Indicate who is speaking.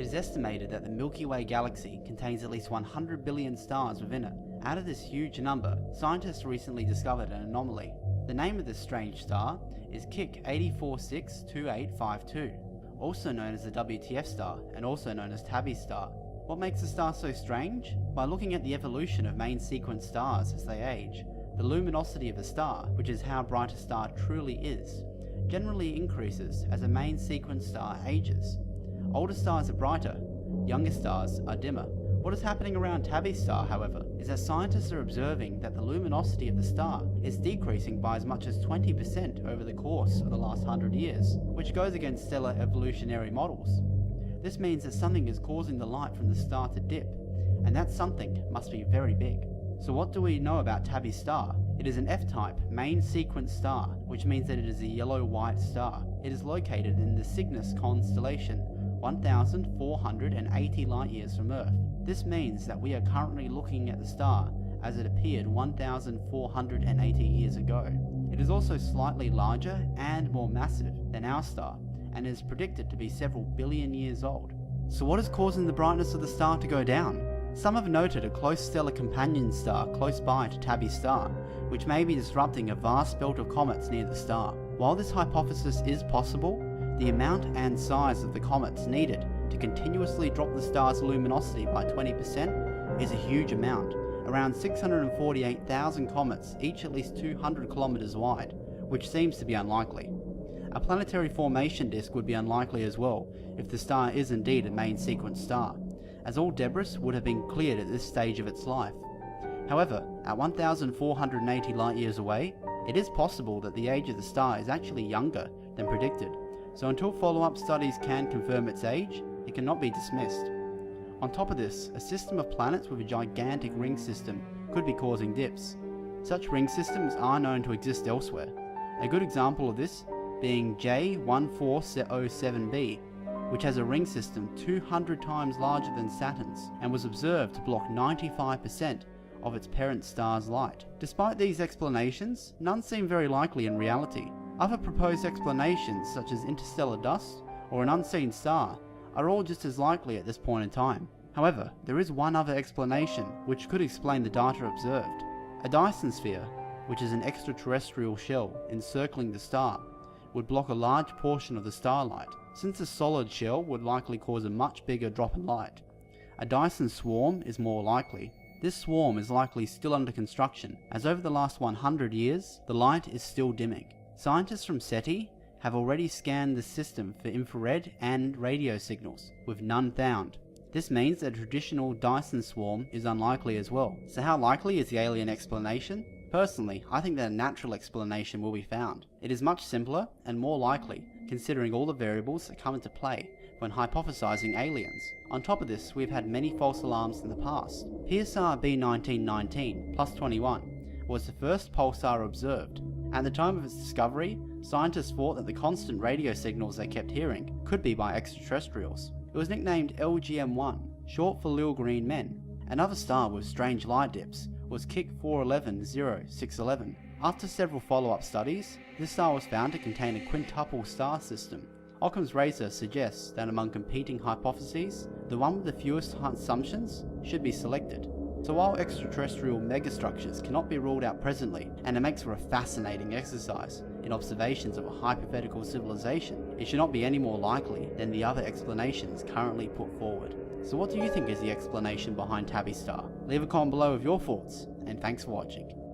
Speaker 1: is estimated that the Milky Way galaxy contains at least 100 billion stars within it. Out of this huge number, scientists recently discovered an anomaly. The name of this strange star is KIC 84462852, also known as the WTF star and also known as Tabby star. What makes the star so strange? By looking at the evolution of main sequence stars as they age, the luminosity of a star, which is how bright a star truly is, generally increases as a main sequence star ages. Older stars are brighter, younger stars are dimmer. What is happening around Tabby's star, however, is that scientists are observing that the luminosity of the star is decreasing by as much as 20% over the course of the last 100 years, which goes against stellar evolutionary models. This means that something is causing the light from the star to dip, and that something must be very big. So what do we know about Tabby's star? It is an F-type main sequence star, which means that it is a yellow-white star. It is located in the Cygnus constellation, 1,480 light-years from Earth. This means that we are currently looking at the star as it appeared 1,480 years ago. It is also slightly larger and more massive than our star, and is predicted to be several billion years old. So what is causing the brightness of the star to go down? Some have noted a close stellar companion star close by to Tabby's star, which may be disrupting a vast belt of comets near the star. While this hypothesis is possible, the amount and size of the comets needed to continuously drop the star's luminosity by 20% is a huge amount, around 648,000 comets, each at least 200 kilometers wide, which seems to be unlikely. A planetary formation disk would be unlikely as well if the star is indeed a main sequence star, as all debris would have been cleared at this stage of its life. However, at 1,480 light-years away, it is possible that the age of the star is actually younger than predicted, so until follow-up studies can confirm its age, it cannot be dismissed. On top of this, a system of planets with a gigantic ring system could be causing dips. Such ring systems are known to exist elsewhere. A good example of this being J1407b, which has a ring system 200 times larger than Saturn's and was observed to block 95% of its parent star's light. Despite these explanations, none seem very likely in reality. Other proposed explanations, such as interstellar dust or an unseen star, are all just as likely at this point in time. However, there is one other explanation which could explain the data observed. A Dyson sphere, which is an extraterrestrial shell encircling the star, would block a large portion of the starlight, since a solid shell would likely cause a much bigger drop in light. A Dyson swarm is more likely. This swarm is likely still under construction, as over the last 100 years, the light is still dimming. Scientists from SETI have already scanned the system for infrared and radio signals, with none found. This means that a traditional Dyson swarm is unlikely as well. So how likely is the alien explanation? Personally, I think that a natural explanation will be found. It is much simpler and more likely, considering all the variables that come into play when hypothesizing aliens. On top of this, we've had many false alarms in the past. PSR B1919 plus 21 was the first pulsar observed. At the time of its discovery, scientists thought that the constant radio signals they kept hearing could be by extraterrestrials. It was nicknamed LGM-1, short for Little Green Men. Another star with strange light dips was KIC 4110-611. After several follow-up studies, this star was found to contain a quintuple star system. Occam's razor suggests that among competing hypotheses, the one with the fewest assumptions should be selected. So while extraterrestrial megastructures cannot be ruled out presently, and it makes for a fascinating exercise in observations of a hypothetical civilization, it should not be any more likely than the other explanations currently put forward. So what do you think is the explanation behind Tabby's star? Leave a comment below with your thoughts, and thanks for watching.